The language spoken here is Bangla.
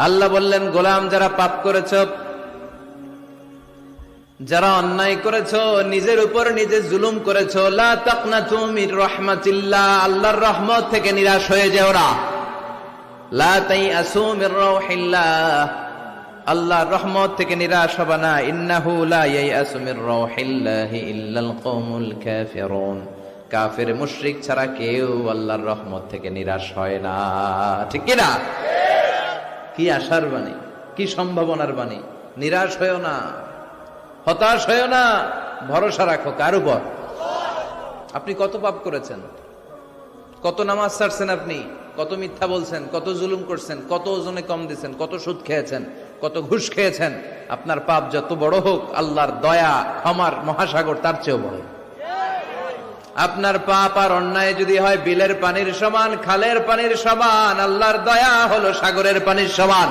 আল্লাহ বললেন, গোলাম যারা পাপ করেছ, যারা অন্যায় করেছ, নিজের উপর নিজে জুলুম করেছ, লা তাকনাতু মির রাহমাতিল্লাহ, আল্লাহর রহমত থেকে নিরাশ হয়ে যেও না। লা তাইআসু মির রাউহিল্লাহ, আল্লাহর রহমত থেকে নিরাশ হবে না। ইন্নাহু লা ইয়াইআসু মির রাউহিল্লাহি ইল্লাল কওমুল কাফিরুন, কাফের মুশরিক ছাড়া কেউ আল্লাহর রহমত থেকে নিরাশ হয় না। ঠিক কি না? কি আশার বাণী, কি সম্ভাবনার বাণী। নিরাশ হয়েও না, হতাশ হয়েও না, ভরসা রাখো কার উপর? আপনি কত পাপ করেছেন, কত নামাজ ছাড়ছেন, আপনি কত মিথ্যা বলছেন, কত জুলুম করছেন, কত ওজনে কম দিয়েছেন, কত সুদ খেয়েছেন, কত ঘুষ খেয়েছেন। আপনার পাপ যত বড় হোক, আল্লাহর দয়া ক্ষমার মহাসাগর তার চেয়েও বড়। আপনার পাপ আর অন্যায় যদি হয় বিলের পানির সমান, খালের পানির সমান, আল্লাহর দয়া হলো সাগরের পানির সমান।